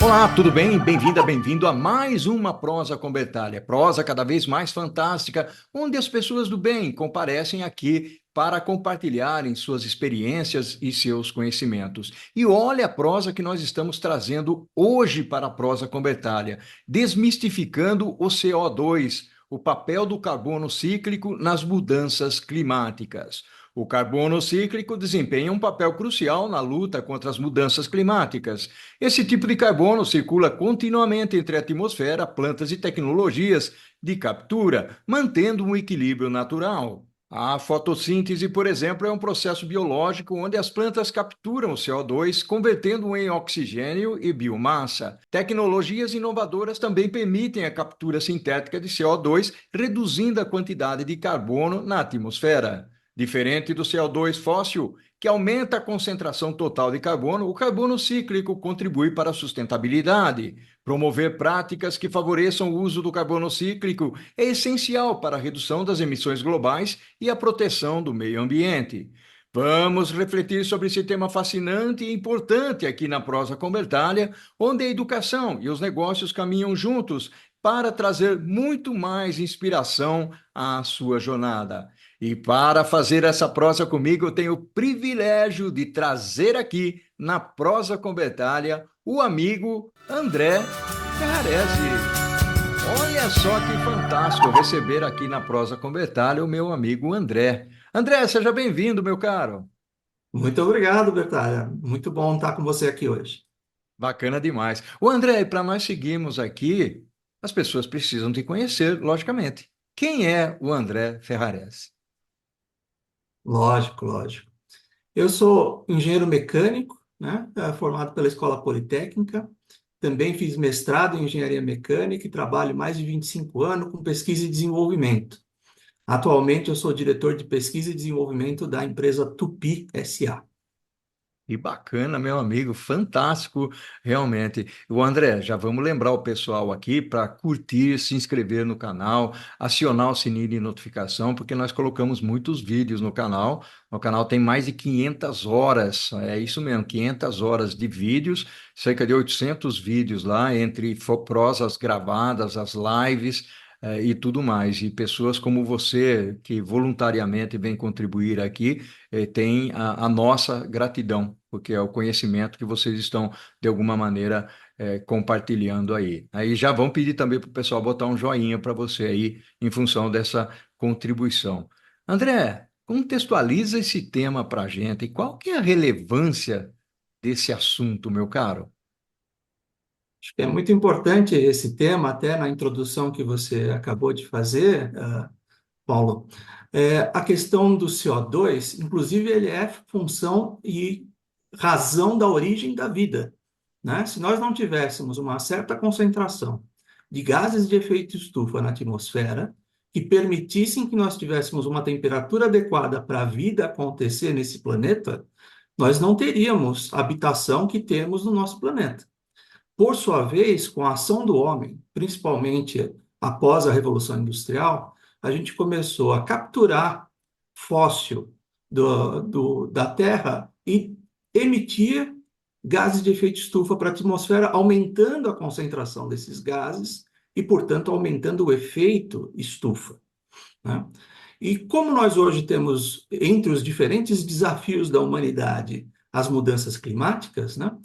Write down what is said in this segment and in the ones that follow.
Olá, tudo bem? Bem-vinda, bem-vindo a mais uma Prosa com Bertalha. Prosa cada vez mais fantástica, onde as pessoas do bem comparecem aqui para compartilharem suas experiências e seus conhecimentos. E olha a prosa que nós estamos trazendo hoje para a Prosa com Bertalha, desmistificando o CO2, o papel do carbono cíclico nas mudanças climáticas. O carbono cíclico desempenha um papel crucial na luta contra as mudanças climáticas. Esse tipo de carbono circula continuamente entre a atmosfera, plantas e tecnologias de captura, mantendo um equilíbrio natural. A fotossíntese, por exemplo, é um processo biológico onde as plantas capturam o CO2, convertendo-o em oxigênio e biomassa. Tecnologias inovadoras também permitem a captura sintética de CO2, reduzindo a quantidade de carbono na atmosfera. Diferente do CO2 fóssil, que aumenta a concentração total de carbono, o carbono cíclico contribui para a sustentabilidade. Promover práticas que favoreçam o uso do carbono cíclico é essencial para a redução das emissões globais e a proteção do meio ambiente. Vamos refletir sobre esse tema fascinante e importante aqui na Prosa com Bertalha, onde a educação e os negócios caminham juntos para trazer muito mais inspiração à sua jornada. E para fazer essa prosa comigo, eu tenho o privilégio de trazer aqui na Prosa com Bertalha o amigo André Ferrarese. Olha só que fantástico receber aqui na Prosa com Bertalha o meu amigo André. André, seja bem-vindo, meu caro. Muito obrigado, Bertalha. Muito bom estar com você aqui hoje. Bacana demais. O André, para nós seguirmos aqui, as pessoas precisam te conhecer, logicamente. Quem é o André Ferrarese? Lógico, lógico. Eu sou engenheiro mecânico, né? Formado pela Escola Politécnica. Também fiz mestrado em engenharia mecânica e trabalho mais de 25 anos com pesquisa e desenvolvimento. Atualmente, eu sou diretor de pesquisa e desenvolvimento da empresa Tupi SA. Que bacana, meu amigo, fantástico, realmente. O André, já vamos lembrar o pessoal aqui para curtir, se inscrever no canal, acionar o sininho de notificação, porque nós colocamos muitos vídeos no canal. O canal tem mais de 500 horas, é isso mesmo, 500 horas de vídeos, cerca de 800 vídeos lá, entre prosas gravadas, as lives. E tudo mais. E pessoas como você, que voluntariamente vem contribuir aqui, tem a nossa gratidão, porque é o conhecimento que vocês estão, de alguma maneira, compartilhando aí. Aí já vão pedir também para o pessoal botar um joinha para você aí, em função dessa contribuição. André, contextualiza esse tema para a gente. E qual que é a relevância desse assunto, meu caro? Acho que é muito importante esse tema, até na introdução que você acabou de fazer, Paulo. A questão do CO2, inclusive, ele é função e razão da origem da vida, né? Se nós não tivéssemos uma certa concentração de gases de efeito estufa na atmosfera, que permitissem que nós tivéssemos uma temperatura adequada para a vida acontecer nesse planeta, nós não teríamos a habitação que temos no nosso planeta. Por sua vez, com a ação do homem, principalmente após a Revolução Industrial, a gente começou a capturar fóssil da Terra e emitir gases de efeito estufa para a atmosfera, aumentando a concentração desses gases e, portanto, aumentando o efeito estufa, né? E como nós hoje temos, entre os diferentes desafios da humanidade, as mudanças climáticas, né?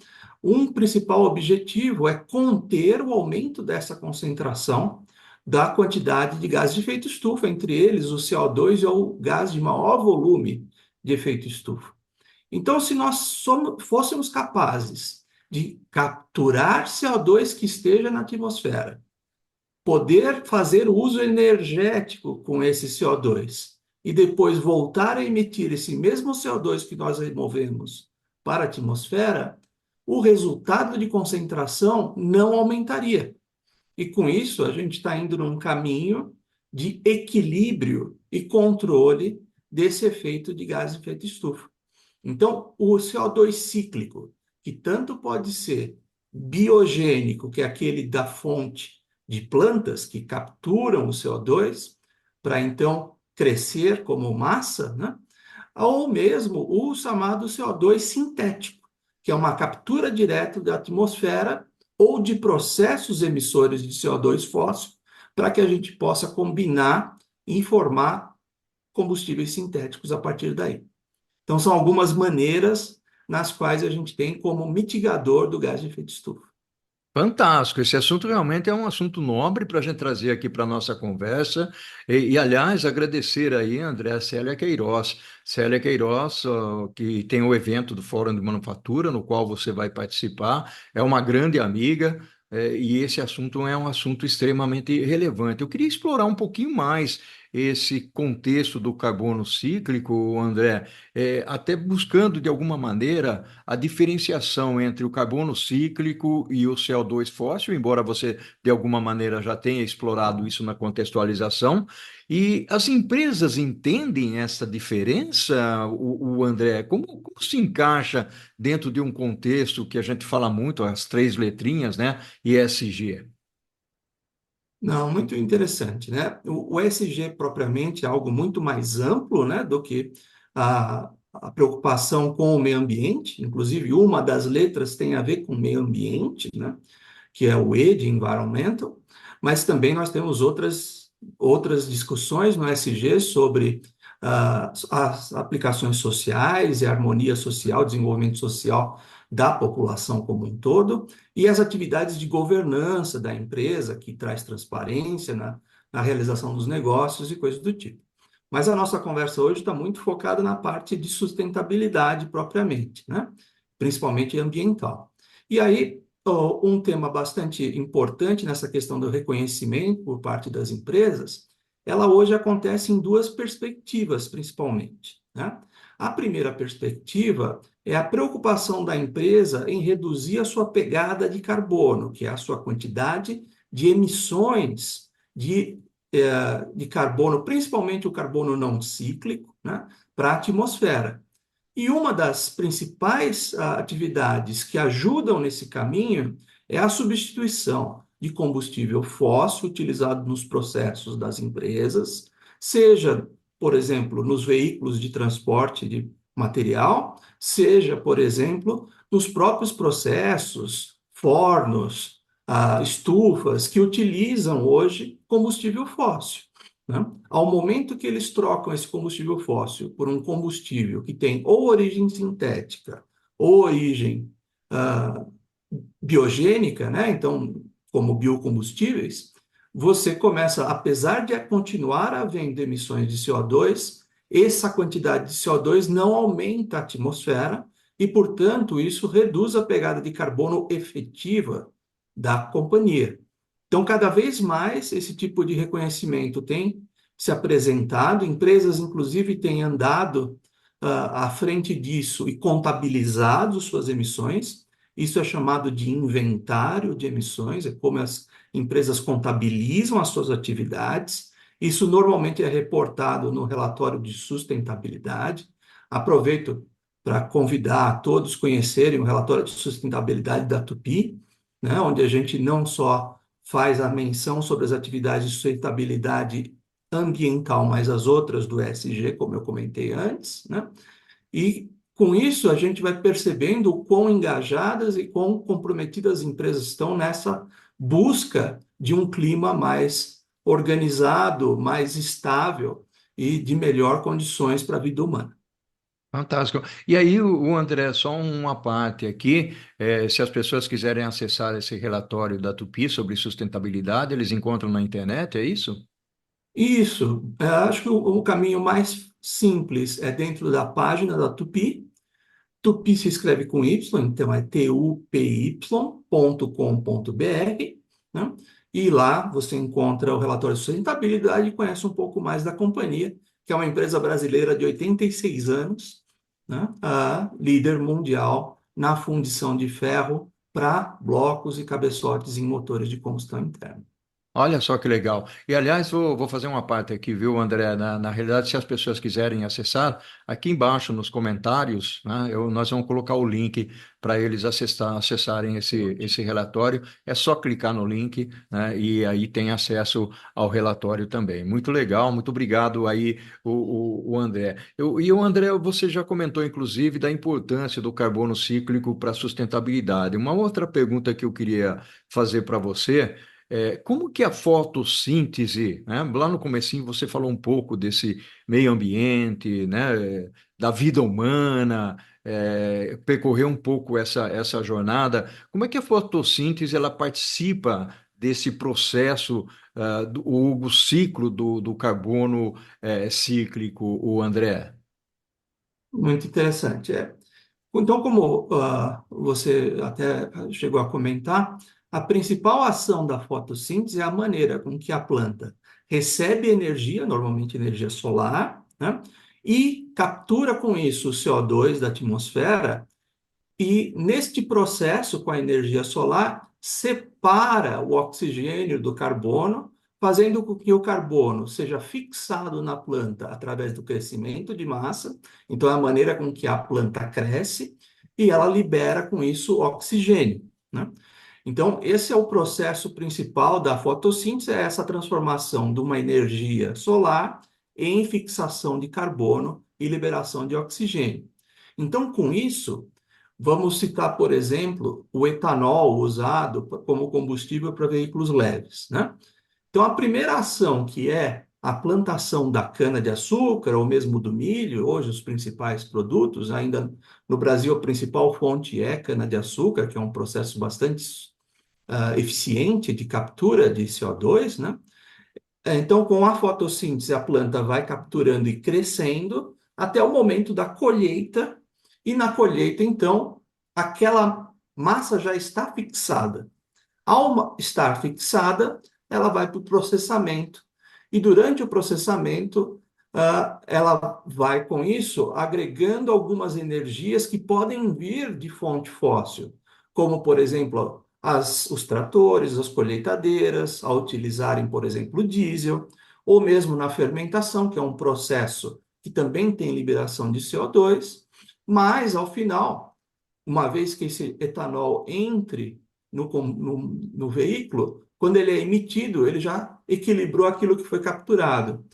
Um principal objetivo é conter o aumento dessa concentração da quantidade de gases de efeito estufa, entre eles o CO2 é o gás de maior volume de efeito estufa. Então, se nós fôssemos capazes de capturar CO2 que esteja na atmosfera, poder fazer uso energético com esse CO2 e depois voltar a emitir esse mesmo CO2 que nós removemos para a atmosfera, o resultado de concentração não aumentaria. E com isso, a gente está indo num caminho de equilíbrio e controle desse efeito de gás de efeito estufa. Então, o CO2 cíclico, que tanto pode ser biogênico, que é aquele da fonte de plantas que capturam o CO2 para então crescer como massa, né? Ou mesmo o chamado CO2 sintético, que é uma captura direta da atmosfera ou de processos emissores de CO2 fóssil, para que a gente possa combinar e formar combustíveis sintéticos a partir daí. Então, são algumas maneiras nas quais a gente tem como mitigador do gás de efeito estufa. Fantástico, esse assunto realmente é um assunto nobre para a gente trazer aqui para a nossa conversa. Aliás, agradecer aí, André, a Célia Queiroz. Célia Queiroz, que tem o evento do Fórum de Manufatura, no qual você vai participar, é uma grande amiga, e esse assunto é um assunto extremamente relevante. Eu queria explorar um pouquinho mais esse contexto do carbono cíclico, André, até buscando, de alguma maneira, a diferenciação entre o carbono cíclico e o CO2 fóssil, embora você de alguma maneira já tenha explorado isso na contextualização. E as empresas entendem essa diferença, o André? Como se encaixa dentro de um contexto que a gente fala muito, as três letrinhas, né? ESG. Não, muito interessante, né? O ESG propriamente é algo muito mais amplo, né, do que a preocupação com o meio ambiente. Inclusive, uma das letras tem a ver com o meio ambiente, né, que é o E de environmental, mas também nós temos outras discussões no ESG sobre as aplicações sociais e a harmonia social, desenvolvimento social da população como um todo, e as atividades de governança da empresa, que traz transparência na realização dos negócios e coisas do tipo. Mas a nossa conversa hoje está muito focada na parte de sustentabilidade propriamente, né? Principalmente ambiental. E aí, um tema bastante importante nessa questão do reconhecimento por parte das empresas, ela hoje acontece em duas perspectivas, principalmente, né? A primeira perspectiva é a preocupação da empresa em reduzir a sua pegada de carbono, que é a sua quantidade de emissões de carbono, principalmente o carbono não cíclico, né, para a atmosfera. E uma das principais atividades que ajudam nesse caminho é a substituição de combustível fóssil utilizado nos processos das empresas, seja, por exemplo, nos veículos de transporte de material, seja, por exemplo, nos próprios processos, fornos, estufas que utilizam hoje combustível fóssil, né? Ao momento que eles trocam esse combustível fóssil por um combustível que tem ou origem sintética ou origem ah, biogênica, né? Então, como biocombustíveis, você começa, apesar de continuar havendo emissões de CO2, essa quantidade de CO2 não aumenta a atmosfera e, portanto, isso reduz a pegada de carbono efetiva da companhia. Então, cada vez mais esse tipo de reconhecimento tem se apresentado, empresas, inclusive, têm andado à frente disso e contabilizado suas emissões. Isso é chamado de inventário de emissões, é como as empresas contabilizam as suas atividades. Isso normalmente é reportado no relatório de sustentabilidade. Aproveito para convidar a todos a conhecerem o relatório de sustentabilidade da Tupi, né, onde a gente não só faz a menção sobre as atividades de sustentabilidade ambiental, mas as outras do ESG, como eu comentei antes, né? E com isso a gente vai percebendo o quão engajadas e quão comprometidas as empresas estão nessa busca de um clima mais organizado, mais estável e de melhor condições para a vida humana. Fantástico. E aí, o André, só uma parte aqui, se as pessoas quiserem acessar esse relatório da Tupi sobre sustentabilidade, eles encontram na internet, é isso? Isso, acho que o caminho mais simples é dentro da página da Tupi. Tupi se escreve com Y, então é tupi.com.br, né? E lá você encontra o relatório de sustentabilidade e conhece um pouco mais da companhia, que é uma empresa brasileira de 86 anos, né? A líder mundial na fundição de ferro para blocos e cabeçotes em motores de combustão interna. Olha só que legal. E, aliás, vou fazer uma parte aqui, viu, André? Na realidade, se as pessoas quiserem acessar, aqui embaixo nos comentários, né, nós vamos colocar o link para eles acessarem esse relatório. É só clicar no link, né, e aí tem acesso ao relatório também. Muito legal, muito obrigado aí, o André. E o André, você já comentou, inclusive, da importância do carbono cíclico para a sustentabilidade. Uma outra pergunta que eu queria fazer para você. Como que a fotossíntese, né? Lá no comecinho você falou um pouco desse meio ambiente, né? Da vida humana, percorreu um pouco essa jornada. Como é que a fotossíntese ela participa desse processo, o ciclo do carbono, cíclico, o André? Muito interessante. Então, como você até chegou a comentar, a principal ação da fotossíntese é a maneira com que a planta recebe energia, normalmente energia solar, né? E captura com isso o CO2 da atmosfera e, neste processo, com a energia solar, separa o oxigênio do carbono, fazendo com que o carbono seja fixado na planta através do crescimento de massa. Então, é a maneira com que a planta cresce e ela libera com isso oxigênio, né? Então, esse é o processo principal da fotossíntese, é essa transformação de uma energia solar em fixação de carbono e liberação de oxigênio. Então, com isso, vamos citar, por exemplo, o etanol usado como combustível para veículos leves, né? Então, a primeira ação, que é a plantação da cana-de-açúcar ou mesmo do milho, hoje os principais produtos, ainda no Brasil a principal fonte é cana-de-açúcar, que é um processo bastante eficiente de captura de CO2, né? Então, com a fotossíntese, a planta vai capturando e crescendo até o momento da colheita, e na colheita, então, aquela massa já está fixada. Ao estar fixada, ela vai para o processamento. E durante o processamento, ela vai, com isso, agregando algumas energias que podem vir de fonte fóssil, como, por exemplo, os tratores, as colheitadeiras, a utilizarem, por exemplo, diesel, ou mesmo na fermentação, que é um processo que também tem liberação de CO2, mas, ao final, uma vez que esse etanol entre no veículo, quando ele é emitido, ele já equilibrou aquilo que foi capturado.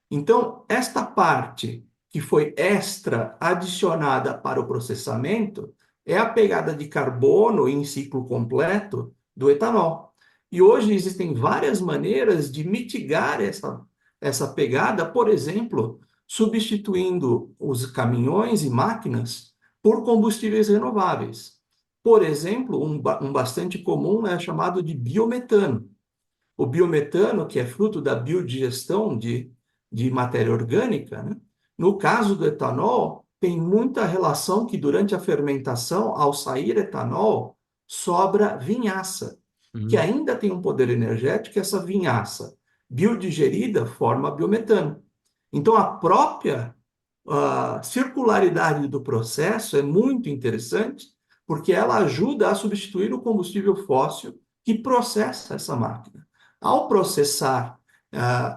Então, esta parte que foi extra adicionada para o processamento é a pegada de carbono em ciclo completo do etanol. E hoje existem várias maneiras de mitigar essa pegada, por exemplo, substituindo os caminhões e máquinas por combustíveis renováveis. Por exemplo, um bastante comum é chamado de biometano. O biometano, que é fruto da biodigestão de matéria orgânica, né? No caso do etanol, tem muita relação que durante a fermentação, ao sair etanol, sobra vinhaça, que Uhum. ainda tem um poder energético, e essa vinhaça biodigerida forma biometano. Então, a circularidade do processo é muito interessante, porque ela ajuda a substituir o combustível fóssil que processa essa máquina. Ao processar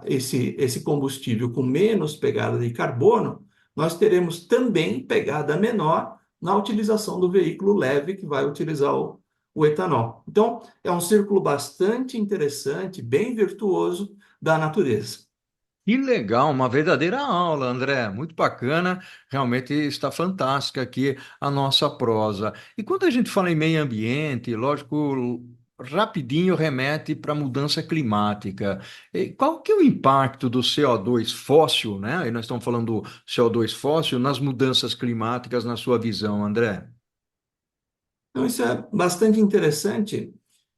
esse combustível com menos pegada de carbono, nós teremos também pegada menor na utilização do veículo leve que vai utilizar o etanol. Então, é um círculo bastante interessante, bem virtuoso da natureza. Que legal, uma verdadeira aula, André. Muito bacana. Realmente está fantástica aqui a nossa prosa. E quando a gente fala em meio ambiente, lógico, rapidinho remete para a mudança climática. E qual que é o impacto do CO2 fóssil, né? E nós estamos falando do CO2 fóssil nas mudanças climáticas, na sua visão, André? Então, isso é bastante interessante,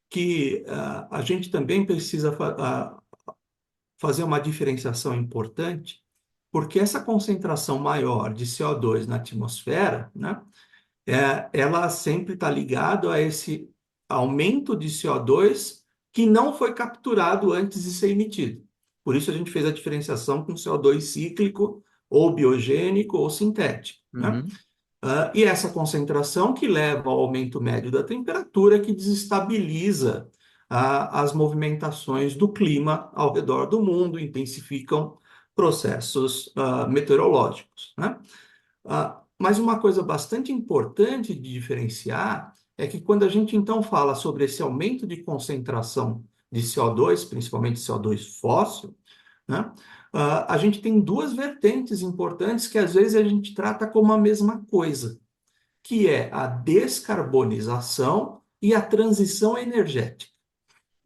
que a gente também precisa fazer uma diferenciação importante, porque essa concentração maior de CO2 na atmosfera, né, ela sempre está ligada a esse aumento de CO2 que não foi capturado antes de ser emitido. Por isso a gente fez a diferenciação com CO2 cíclico, ou biogênico, ou sintético, né? Uhum. E essa concentração que leva ao aumento médio da temperatura que desestabiliza as movimentações do clima ao redor do mundo, intensificam processos meteorológicos, né? Mas uma coisa bastante importante de diferenciar é que quando a gente então fala sobre esse aumento de concentração de CO2, principalmente CO2 fóssil, né? A gente tem duas vertentes importantes que às vezes a gente trata como a mesma coisa, que é a descarbonização e a transição energética,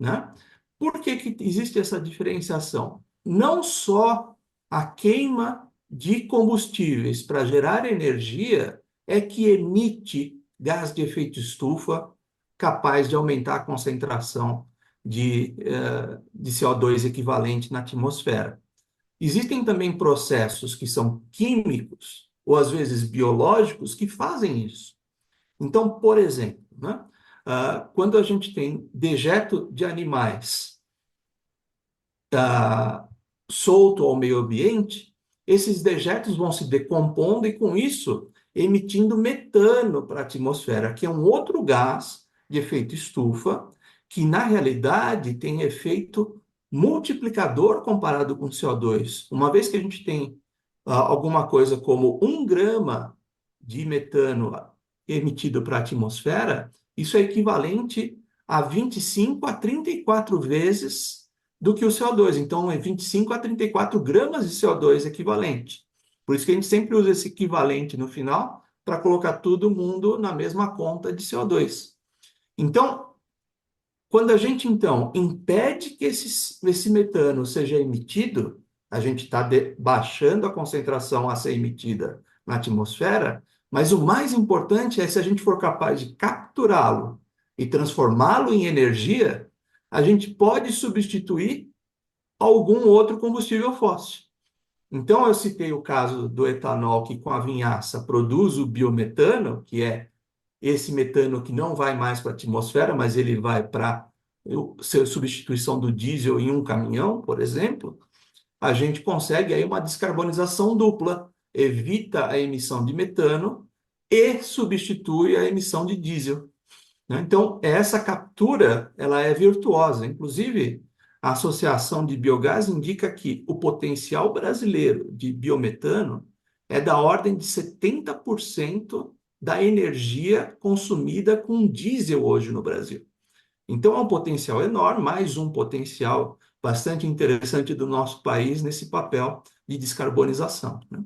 né? Por que que existe essa diferenciação? Não só a queima de combustíveis para gerar energia é que emite gás de efeito estufa capaz de aumentar a concentração de CO2 equivalente na atmosfera. Existem também processos que são químicos ou às vezes biológicos que fazem isso. Então, por exemplo, né, quando a gente tem dejeto de animais solto ao meio ambiente, esses dejetos vão se decompondo e, com isso, emitindo metano para a atmosfera, que é um outro gás de efeito estufa, que, na realidade, tem efeito multiplicador comparado com CO2. Uma vez que a gente tem alguma coisa como 1 grama de metano emitido para a atmosfera, isso é equivalente a 25 a 34 vezes do que o CO2. Então, é 25 a 34 gramas de CO2 equivalente. Por isso que a gente sempre usa esse equivalente no final para colocar todo mundo na mesma conta de CO2. Então, quando a gente, então, impede que esse metano seja emitido, a gente está baixando a concentração a ser emitida na atmosfera, mas o mais importante é se a gente for capaz de capturá-lo e transformá-lo em energia, a gente pode substituir algum outro combustível fóssil. Então, eu citei o caso do etanol, que com a vinhaça produz o biometano, que é esse metano que não vai mais para a atmosfera, mas ele vai para ser substituição do diesel em um caminhão, por exemplo. A gente consegue aí uma descarbonização dupla, evita a emissão de metano e substitui a emissão de diesel, né? Então, essa captura ela é virtuosa. Inclusive, a Associação de Biogás indica que o potencial brasileiro de biometano é da ordem de 70% da energia consumida com diesel hoje no Brasil. Então, é um potencial enorme, mais um potencial bastante interessante do nosso país nesse papel de descarbonização, né?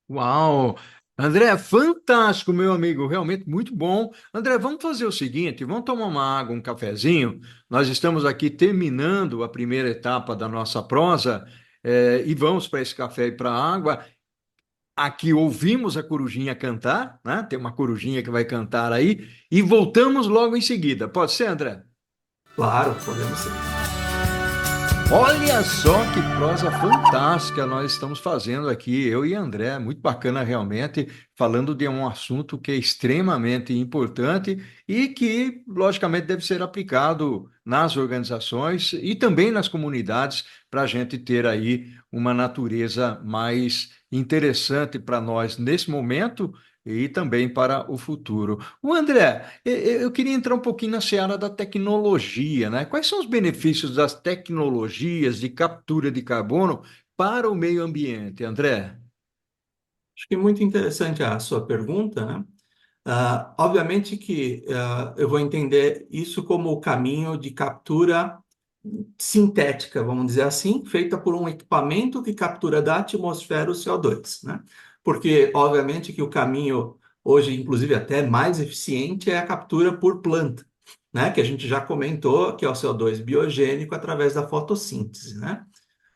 Uau! André, fantástico, meu amigo, realmente muito bom. André, vamos fazer o seguinte, vamos tomar uma água, um cafezinho. Nós estamos aqui terminando a primeira etapa da nossa prosa, e vamos para esse café e para a água. Aqui ouvimos a corujinha cantar, né? Tem uma corujinha que vai cantar aí, e voltamos logo em seguida. Pode ser, André? Claro, podemos ser. Olha só que prosa fantástica nós estamos fazendo aqui, eu e André, muito bacana realmente, falando de um assunto que é extremamente importante e que, logicamente, deve ser aplicado nas organizações e também nas comunidades para a gente ter aí uma natureza mais interessante para nós nesse momento e também para o futuro. O André, eu queria entrar um pouquinho na seara da tecnologia, né? Quais são os benefícios das tecnologias de captura de carbono para o meio ambiente, André? Acho que é muito interessante a sua pergunta, né? Obviamente que eu vou entender isso como o caminho de captura sintética, vamos dizer assim, feita por um equipamento que captura da atmosfera o CO2, né? Porque, obviamente, que o caminho hoje, inclusive até mais eficiente, é a captura por planta, né? Que a gente já comentou, que é o CO2 biogênico através da fotossíntese, né?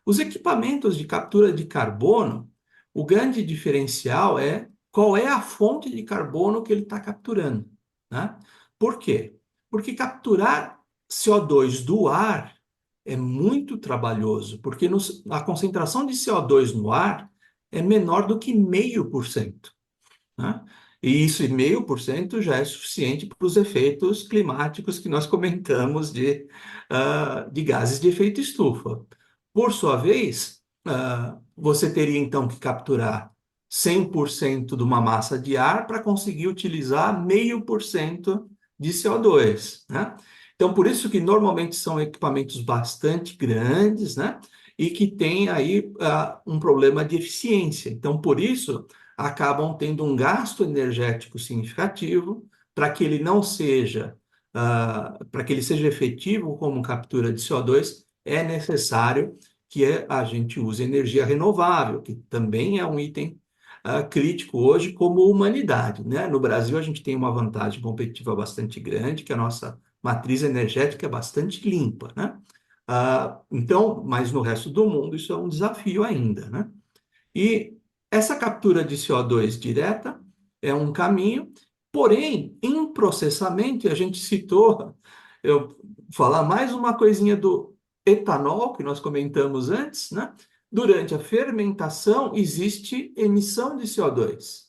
Os equipamentos de captura de carbono, o grande diferencial é qual é a fonte de carbono que ele está capturando, né? Por quê? Porque capturar CO2 do ar é muito trabalhoso, porque a concentração de CO2 no ar é menor do que 0,5%, né? E isso, 0,5% já é suficiente para os efeitos climáticos que nós comentamos de gases de efeito estufa. Por sua vez, você teria então que capturar 100% de uma massa de ar para conseguir utilizar 0,5% de CO2, né? Então, por isso que normalmente são equipamentos bastante grandes, né? E que tem aí um problema de eficiência. Então, por isso, acabam tendo um gasto energético significativo para que ele não seja, para que ele seja efetivo como captura de CO2, é necessário que a gente use energia renovável, que também é um item crítico hoje como humanidade, né? No Brasil, a gente tem uma vantagem competitiva bastante grande, que a nossa matriz energética é bastante limpa, né? Então, mas no resto do mundo isso é um desafio ainda, né? E essa captura de CO2 direta é um caminho, porém, em processamento, e a gente citou, eu vou falar mais uma coisinha do etanol, que nós comentamos antes, né? Durante a fermentação existe emissão de CO2.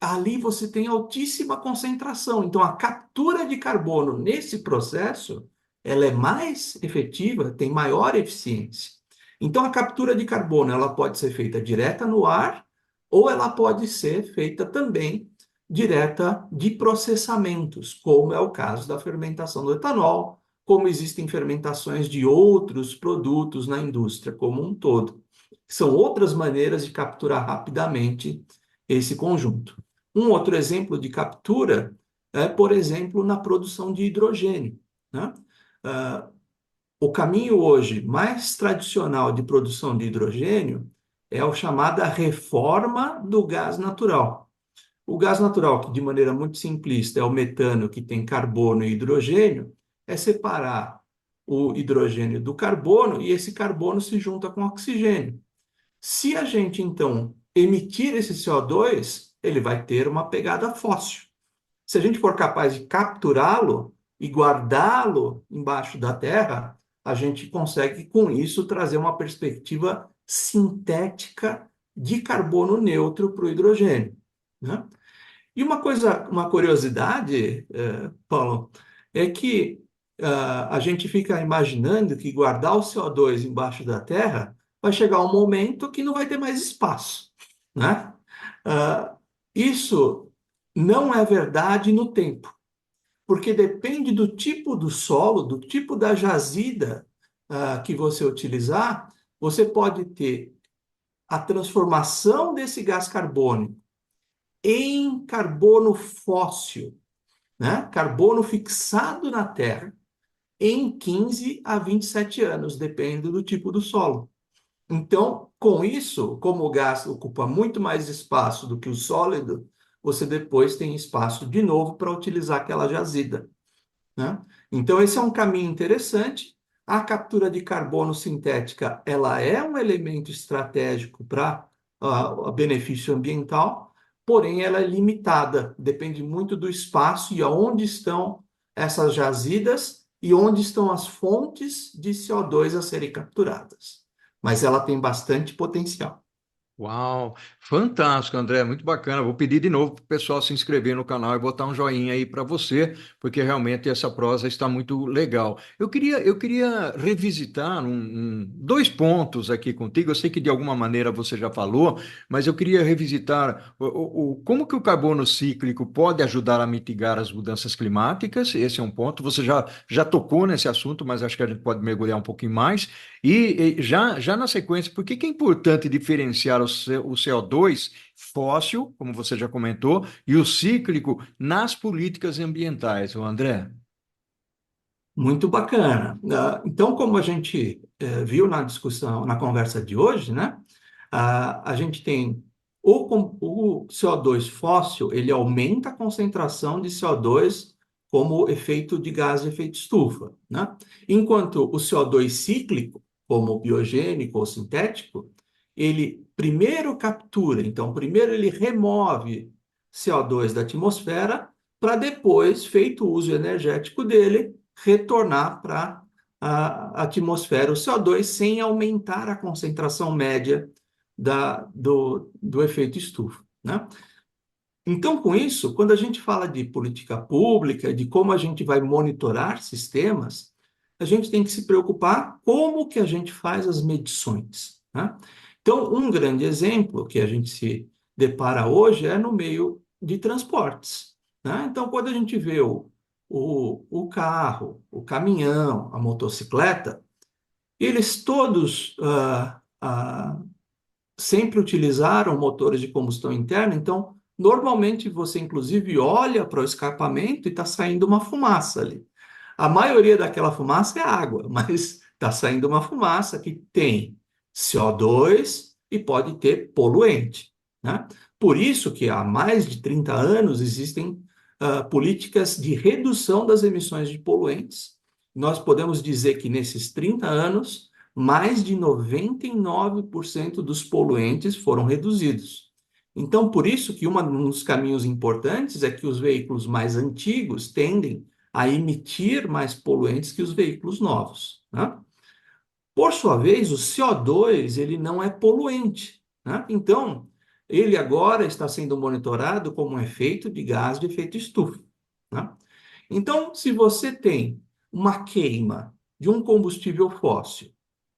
Ali você tem altíssima concentração. Então, a captura de carbono nesse processo, ela é mais efetiva, tem maior eficiência. Então, a captura de carbono, ela pode ser feita direta no ar, ou ela pode ser feita também direta de processamentos, como é o caso da fermentação do etanol, como existem fermentações de outros produtos na indústria como um todo. São outras maneiras de capturar rapidamente esse conjunto. Um outro exemplo de captura é, por exemplo, na produção de hidrogênio, né? Ah, o caminho hoje mais tradicional de produção de hidrogênio é a chamada reforma do gás natural. O gás natural, que de maneira muito simplista é o metano, que tem carbono e hidrogênio, é separar o hidrogênio do carbono e esse carbono se junta com oxigênio. Se a gente, então, emitir esse CO2, ele vai ter uma pegada fóssil. Se a gente for capaz de capturá-lo e guardá-lo embaixo da terra, a gente consegue, com isso, trazer uma perspectiva sintética de carbono neutro para o hidrogênio, né? E uma coisa, uma curiosidade, Paulo, é que a gente fica imaginando que guardar o CO2 embaixo da terra vai chegar um momento que não vai ter mais espaço, né? Ah, isso não é verdade no tempo, porque depende do tipo do solo, do tipo da jazida que você utilizar, você pode ter a transformação desse gás carbônico em carbono fóssil, né? Carbono fixado na Terra em 15 a 27 anos, depende do tipo do solo. Então, com isso, como o gás ocupa muito mais espaço do que o sólido, você depois tem espaço de novo para utilizar aquela jazida, né? Então, esse é um caminho interessante. A captura de carbono sintética, ela é um elemento estratégico para benefício ambiental, porém ela é limitada, depende muito do espaço e aonde estão essas jazidas e onde estão as fontes de CO2 a serem capturadas. Mas ela tem bastante potencial. Uau, fantástico, André, muito bacana. Vou pedir de novo para o pessoal se inscrever no canal e botar um joinha aí para você, porque realmente essa prosa está muito legal. Eu queria revisitar dois pontos aqui contigo. Eu sei que de alguma maneira você já falou, mas eu queria revisitar como que o carbono cíclico pode ajudar a mitigar as mudanças climáticas. Esse é um ponto. Você já tocou nesse assunto, mas acho que a gente pode mergulhar um pouquinho mais. Já na sequência, por que que é importante diferenciar o CO2 fóssil, como você já comentou, e o cíclico nas políticas ambientais, o André? Muito bacana. Então, como a gente viu na discussão, na conversa de hoje, né? A gente tem o CO2 fóssil, ele aumenta a concentração de CO2 como efeito de gás de efeito estufa, né? Enquanto o CO2 cíclico, como biogênico ou sintético, ele primeiro captura, então primeiro ele remove CO2 da atmosfera para depois, feito o uso energético dele, retornar para a atmosfera o CO2 sem aumentar a concentração média do efeito estufa, né? Então, com isso, quando a gente fala de política pública, de como a gente vai monitorar sistemas, a gente tem que se preocupar como que a gente faz as medições, né? Então, um grande exemplo que a gente se depara hoje é no meio de transportes, né? Então, quando a gente vê o carro, o caminhão, a motocicleta, eles todos sempre utilizaram motores de combustão interna, então, normalmente você, inclusive, olha para o escapamento e está saindo uma fumaça ali. A maioria daquela fumaça é água, mas está saindo uma fumaça que tem CO2 e pode ter poluente, né? Por isso que há mais de 30 anos existem políticas de redução das emissões de poluentes. Nós podemos dizer que nesses 30 anos, mais de 99% dos poluentes foram reduzidos. Então, por isso que um dos caminhos importantes é que os veículos mais antigos tendem a emitir mais poluentes que os veículos novos, né? Por sua vez, o CO2 ele não é poluente, né? Então, ele agora está sendo monitorado como um efeito de gás de efeito estufa, né? Então, se você tem uma queima de um combustível fóssil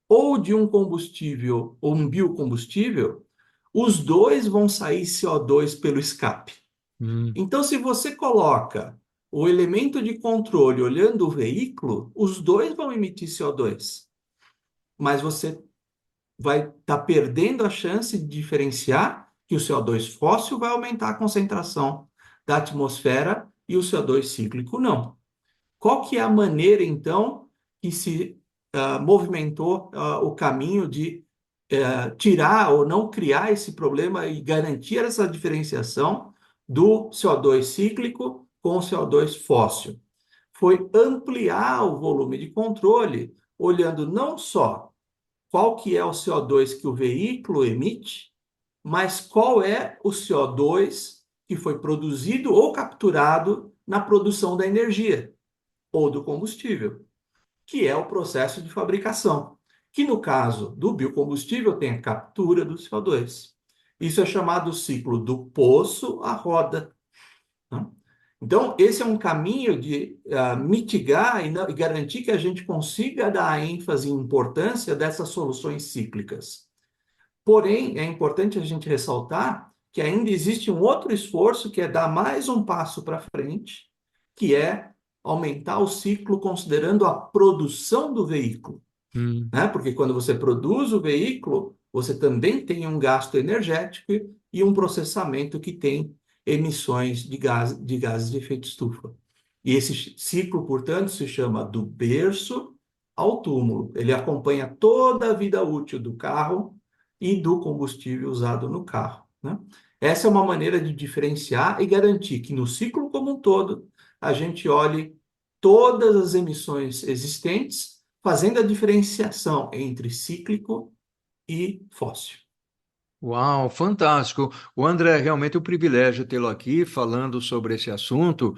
ou de um combustível ou um biocombustível, os dois vão sair CO2 pelo escape. Hum, Então, se você coloca o elemento de controle olhando o veículo, os dois vão emitir CO2, mas você vai estar perdendo a chance de diferenciar que o CO2 fóssil vai aumentar a concentração da atmosfera e o CO2 cíclico não. Qual que é a maneira, então, que se movimentou o caminho de tirar ou não criar esse problema e garantir essa diferenciação do CO2 cíclico com o CO2 fóssil? Foi ampliar o volume de controle, olhando não só qual que é o CO2 que o veículo emite, mas qual é o CO2 que foi produzido ou capturado na produção da energia ou do combustível, que é o processo de fabricação, que no caso do biocombustível tem a captura do CO2. Isso é chamado ciclo do poço à roda, né? Então, esse é um caminho de mitigar e garantir que a gente consiga dar ênfase e importância dessas soluções cíclicas. Porém, é importante a gente ressaltar que ainda existe um outro esforço que é dar mais um passo para frente, que é aumentar o ciclo considerando a produção do veículo, hum. né? Porque quando você produz o veículo, você também tem um gasto energético e um processamento que tem emissões de gases de efeito estufa. E esse ciclo, portanto, se chama do berço ao túmulo. Ele acompanha toda a vida útil do carro e do combustível usado no carro, né? Essa é uma maneira de diferenciar e garantir que no ciclo como um todo a gente olhe todas as emissões existentes, fazendo a diferenciação entre cíclico e fóssil. Uau, fantástico. O André, realmente é um privilégio tê-lo aqui falando sobre esse assunto,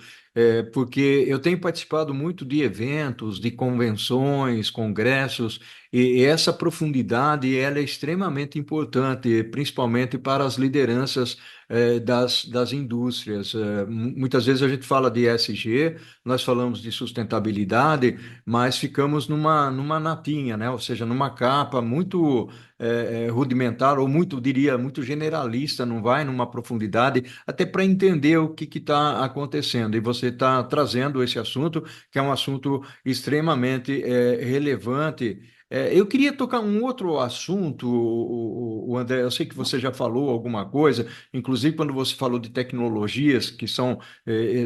porque eu tenho participado muito de eventos, de convenções, congressos, e essa profundidade ela é extremamente importante, principalmente para as lideranças, das indústrias. Muitas vezes a gente fala de ESG, nós falamos de sustentabilidade, mas ficamos numa napinha, né? Ou seja, numa capa muito rudimentar ou muito, diria, muito generalista, não vai numa profundidade, até para entender o que está acontecendo. E você está trazendo esse assunto, que é um assunto extremamente relevante. Eu queria tocar um outro assunto, o André. Eu sei que você já falou alguma coisa, inclusive quando você falou de tecnologias, que são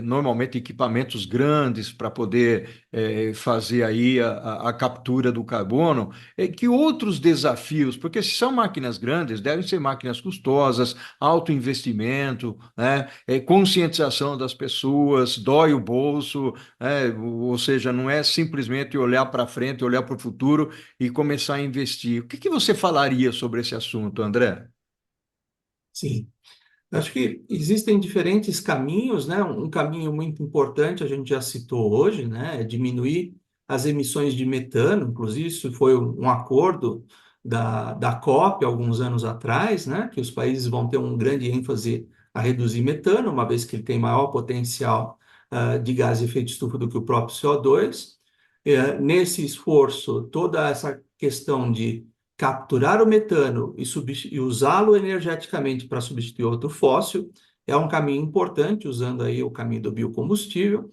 normalmente equipamentos grandes para poder fazer aí a captura do carbono. Que outros desafios, porque se são máquinas grandes, devem ser máquinas custosas, alto investimento, né? Conscientização das pessoas, dói o bolso, né? Ou seja, não é simplesmente olhar para frente, olhar para o futuro e começar a investir. O que você falaria sobre esse assunto, André? Sim, acho que existem diferentes caminhos, né? Um caminho muito importante, a gente já citou hoje, né? É diminuir as emissões de metano, inclusive isso foi um acordo da COP alguns anos atrás, né? Que os países vão ter um grande ênfase a reduzir metano, uma vez que ele tem maior potencial de gás de efeito estufa do que o próprio CO2. Nesse esforço, toda essa questão de capturar o metano e usá-lo energeticamente para substituir outro fóssil é um caminho importante, usando aí o caminho do biocombustível.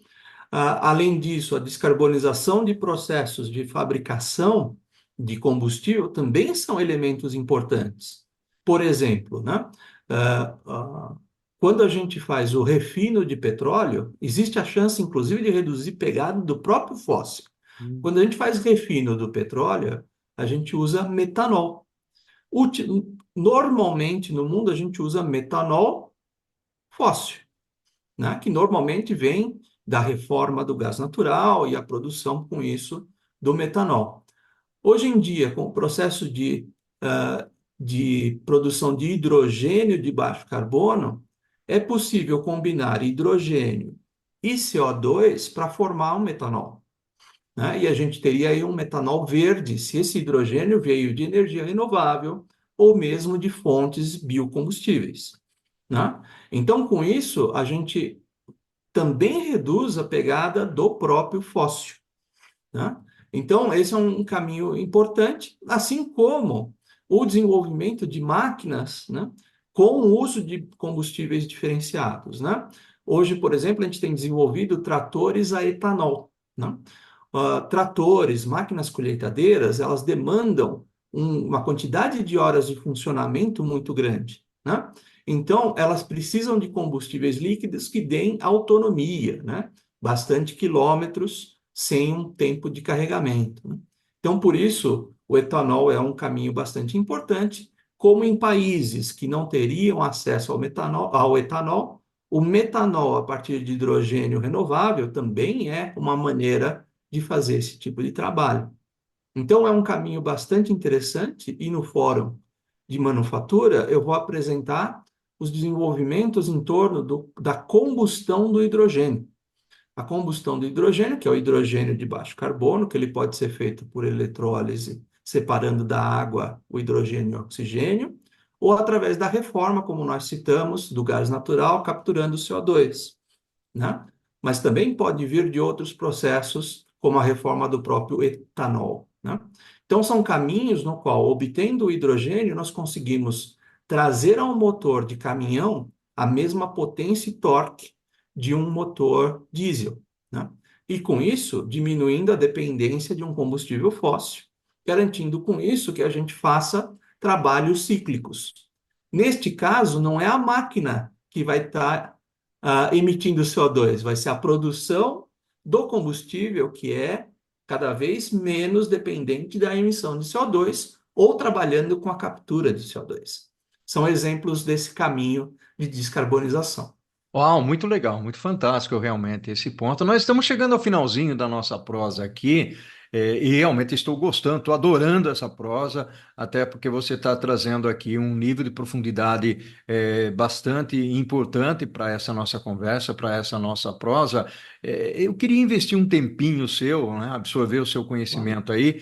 Além disso, a descarbonização de processos de fabricação de combustível também são elementos importantes. Por exemplo, né? ah, ah, Quando a gente faz o refino de petróleo, existe a chance, inclusive, de reduzir pegada do próprio fóssil. Hum. Quando a gente faz refino do petróleo, a gente usa metanol. Normalmente, no mundo, a gente usa metanol fóssil, né? Que normalmente vem da reforma do gás natural e a produção, com isso, do metanol. Hoje em dia, com o processo de produção de hidrogênio de baixo carbono, é possível combinar hidrogênio e CO2 para formar um metanol, né? E a gente teria aí um metanol verde, se esse hidrogênio veio de energia renovável ou mesmo de fontes biocombustíveis, né? Então, com isso, a gente também reduz a pegada do próprio fóssil, né? Então, esse é um caminho importante, assim como o desenvolvimento de máquinas, né, com o uso de combustíveis diferenciados, né? Hoje, por exemplo, a gente tem desenvolvido tratores a etanol, né? Tratores, máquinas colheitadeiras, elas demandam uma quantidade de horas de funcionamento muito grande, né? Então, elas precisam de combustíveis líquidos que deem autonomia, né? Bastante quilômetros sem um tempo de carregamento, né? Então, por isso, o etanol é um caminho bastante importante, como em países que não teriam acesso ao etanol, o metanol a partir de hidrogênio renovável também é uma maneira de fazer esse tipo de trabalho. Então, é um caminho bastante interessante e no Fórum de Manufatura eu vou apresentar os desenvolvimentos em torno da combustão do hidrogênio. A combustão do hidrogênio, que é o hidrogênio de baixo carbono, que ele pode ser feito por eletrólise, separando da água o hidrogênio e o oxigênio, ou através da reforma, como nós citamos, do gás natural, capturando o CO2, né? Mas também pode vir de outros processos, como a reforma do próprio etanol, né? Então, são caminhos no qual, obtendo o hidrogênio, nós conseguimos trazer ao motor de caminhão a mesma potência e torque de um motor diesel, né? E com isso, diminuindo a dependência de um combustível fóssil, garantindo com isso que a gente faça trabalhos cíclicos. Neste caso, não é a máquina que vai estar emitindo CO2, vai ser a produção do combustível que é cada vez menos dependente da emissão de CO2 ou trabalhando com a captura de CO2. São exemplos desse caminho de descarbonização. Uau, muito legal, muito fantástico realmente esse ponto. Nós estamos chegando ao finalzinho da nossa prosa aqui, e realmente estou gostando, estou adorando essa prosa, até porque você está trazendo aqui um nível de profundidade bastante importante para essa nossa conversa, para essa nossa prosa. Eu queria investir um tempinho seu, né, absorver o seu Claro. conhecimento aí,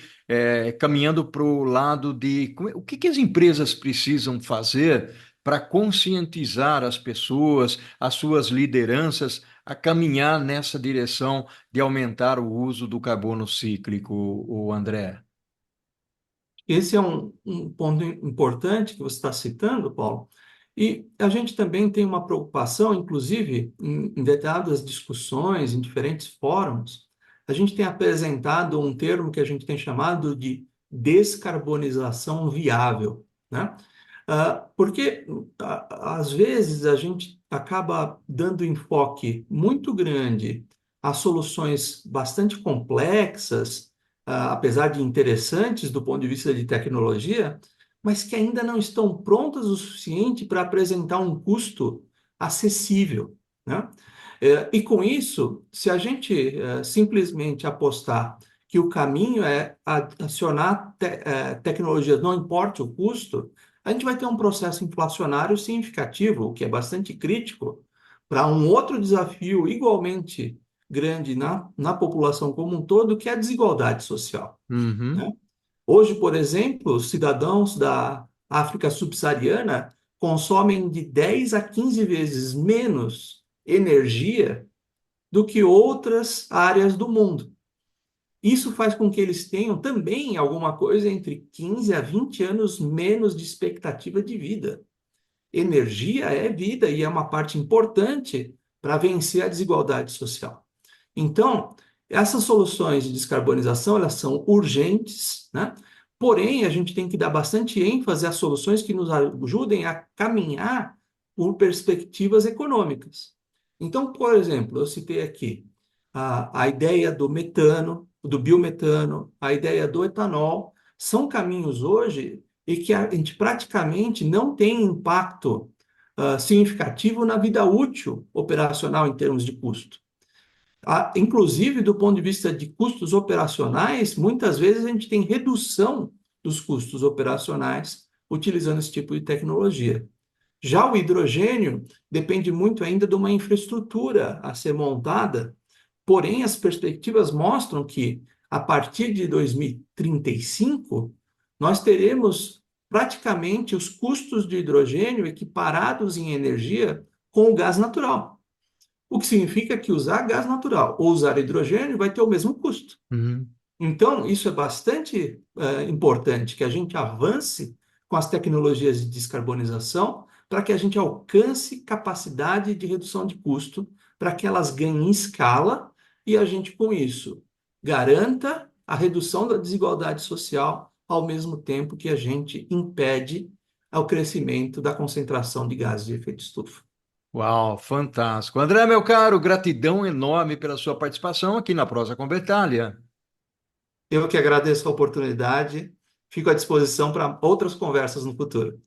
caminhando para o lado de o que que as empresas precisam fazer para conscientizar as pessoas, as suas lideranças, a caminhar nessa direção de aumentar o uso do carbono cíclico, o André. Esse é um ponto importante que você está citando, Paulo. E a gente também tem uma preocupação, inclusive, em determinadas discussões, em diferentes fóruns, a gente tem apresentado um termo que a gente tem chamado de descarbonização viável, né? Porque, às vezes, a gente acaba dando enfoque muito grande a soluções bastante complexas, apesar de interessantes do ponto de vista de tecnologia, mas que ainda não estão prontas o suficiente para apresentar um custo acessível, né? E com isso, se a gente simplesmente apostar que o caminho é acionar tecnologias, não importa o custo, a gente vai ter um processo inflacionário significativo, o que é bastante crítico para um outro desafio igualmente grande na população como um todo, que é a desigualdade social, Uhum. né? Hoje, por exemplo, os cidadãos da África subsaariana consomem de 10 a 15 vezes menos energia do que outras áreas do mundo. Isso faz com que eles tenham também alguma coisa entre 15 a 20 anos menos de expectativa de vida. Energia é vida e é uma parte importante para vencer a desigualdade social. Então, essas soluções de descarbonização, elas são urgentes, né? Porém, a gente tem que dar bastante ênfase às soluções que nos ajudem a caminhar por perspectivas econômicas. Então, por exemplo, eu citei aqui a ideia do metano, do biometano, a ideia do etanol, são caminhos hoje e que a gente praticamente não tem impacto significativo na vida útil operacional em termos de custo. Inclusive, do ponto de vista de custos operacionais, muitas vezes a gente tem redução dos custos operacionais utilizando esse tipo de tecnologia. Já o hidrogênio depende muito ainda de uma infraestrutura a ser montada, porém, as perspectivas mostram que, a partir de 2035, nós teremos praticamente os custos de hidrogênio equiparados em energia com o gás natural. O que significa que usar gás natural ou usar hidrogênio vai ter o mesmo custo. Uhum. Então, isso é bastante importante que a gente avance com as tecnologias de descarbonização para que a gente alcance capacidade de redução de custo, para que elas ganhem escala e a gente, com isso, garanta a redução da desigualdade social, ao mesmo tempo que a gente impede o crescimento da concentração de gases de efeito estufa. Uau, fantástico. André, meu caro, gratidão enorme pela sua participação aqui na Prosa com Bertaglia. Eu que agradeço a oportunidade, fico à disposição para outras conversas no futuro.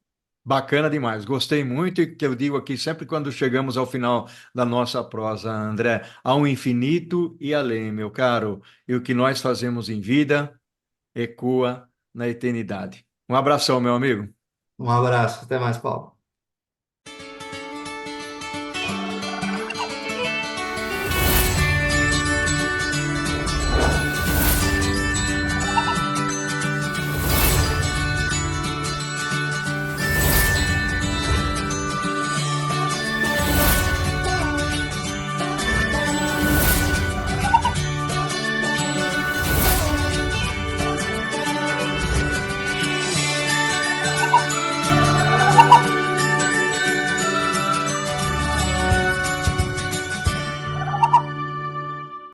Bacana demais, gostei muito e que eu digo aqui sempre quando chegamos ao final da nossa prosa, André, ao infinito e além, meu caro, e o que nós fazemos em vida ecoa na eternidade. Um abração, meu amigo. Um abraço, até mais, Paulo.